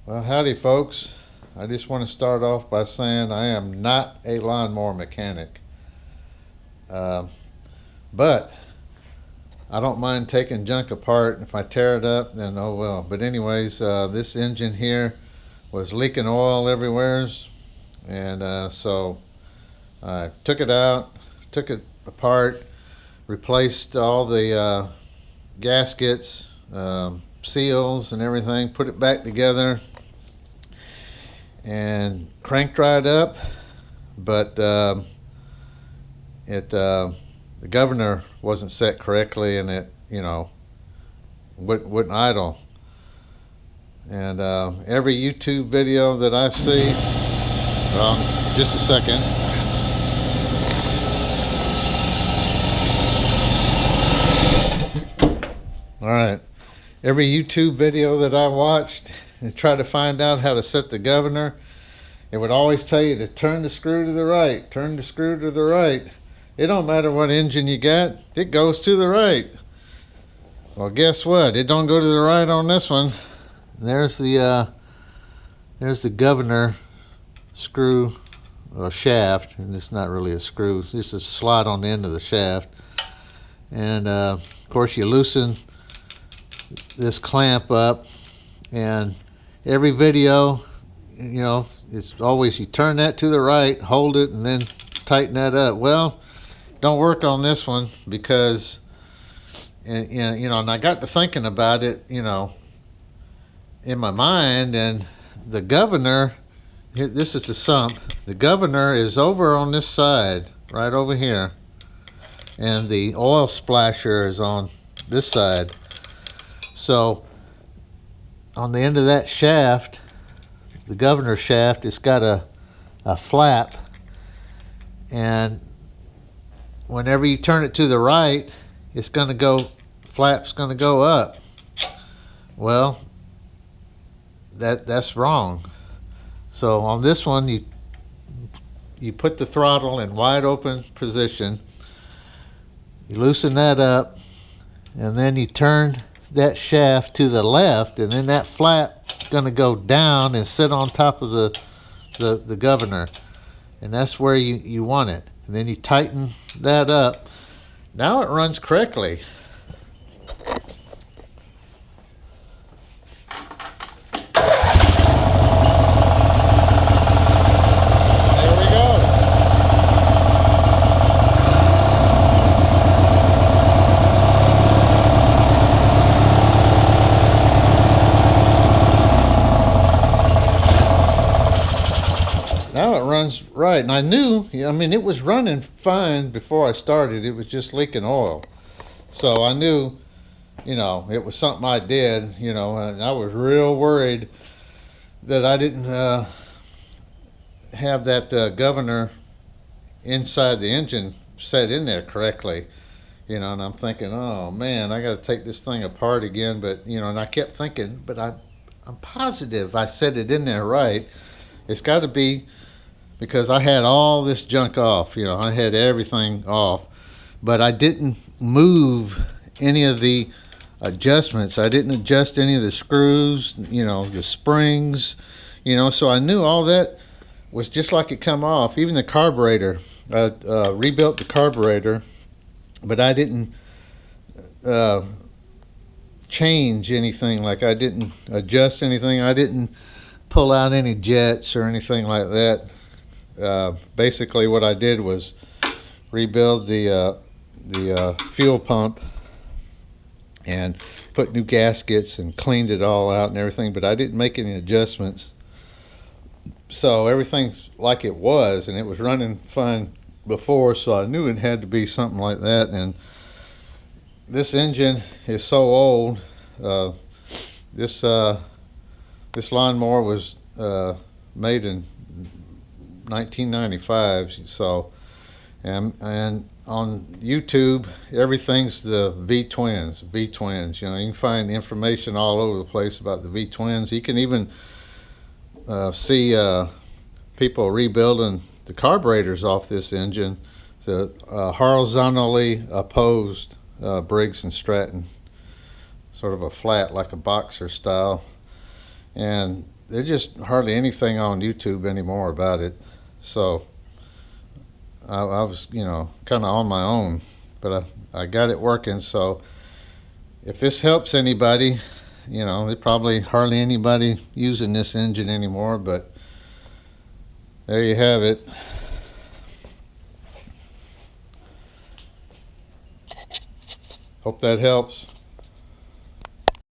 Well, howdy folks. I just want to start off by saying I am not a lawnmower mechanic. But I don't mind taking junk apart. If I tear it up, then oh well. But anyways, this engine here was leaking oil everywhere. And so I took it out, took it apart, replaced all the gaskets, seals and everything, put it back together and cranked right up, but the governor wasn't set correctly, and it wouldn't idle. And every YouTube video that I see, just a second. All right, every YouTube video that I watched and tried to find out how to set the governor, it would always tell you to turn the screw to the right, turn the screw to the right. It don't matter what engine you got, it goes to the right. Well, guess what? It don't go to the right on this one. There's the governor screw or shaft, and it's not really a screw, it's just a slot on the end of the shaft. And of course you loosen this clamp up, and every video, it's always you turn that to the right, hold it, and then tighten that up. Well, don't work on this one because, and I got to thinking about it, in my mind, and the governor, this is the sump, the governor is over on this side, right over here, and the oil splasher is on this side. So on the end of that shaft, the governor shaft, it's got a flap, and whenever you turn it to the right, it's going to go, flap's going to go up. Well, that's wrong. So on this one, you put the throttle in wide open position, you loosen that up, and then you turn that shaft to the left, and then that flap is going to go down and sit on top of the governor, and that's where you want it. And then you tighten that up. Now it runs correctly. Now it runs right, and I knew, it was running fine before I started. It was just leaking oil. So I knew, it was something I did, and I was real worried that I didn't have that governor inside the engine set in there correctly. And I'm thinking, oh man, I got to take this thing apart again. But, and I kept thinking, but I'm positive I set it in there right. It's got to be, because I had all this junk off, I had everything off, but I didn't move any of the adjustments. I didn't adjust any of the screws, the springs, so I knew all that was just like it come off. Even the carburetor, I rebuilt the carburetor, but I didn't change anything. Like I didn't adjust anything. I didn't pull out any jets or anything like that. Basically what I did was rebuild the fuel pump and put new gaskets and cleaned it all out and everything, but I didn't make any adjustments. So everything's like it was, and it was running fine before, so I knew it had to be something like that. And this engine is so old. This lawnmower was made in 1995, so and on YouTube everything's the V-twins. You can find information all over the place about the V-twins. You can even see people rebuilding the carburetors off this engine, the horizontally opposed Briggs and Stratton, sort of a flat like a boxer style. And there's just hardly anything on YouTube anymore about it. So I was, you know, kind of on my own, but I got it working. So if this helps anybody, you know, there's probably hardly anybody using this engine anymore, but there you have it. Hope that helps.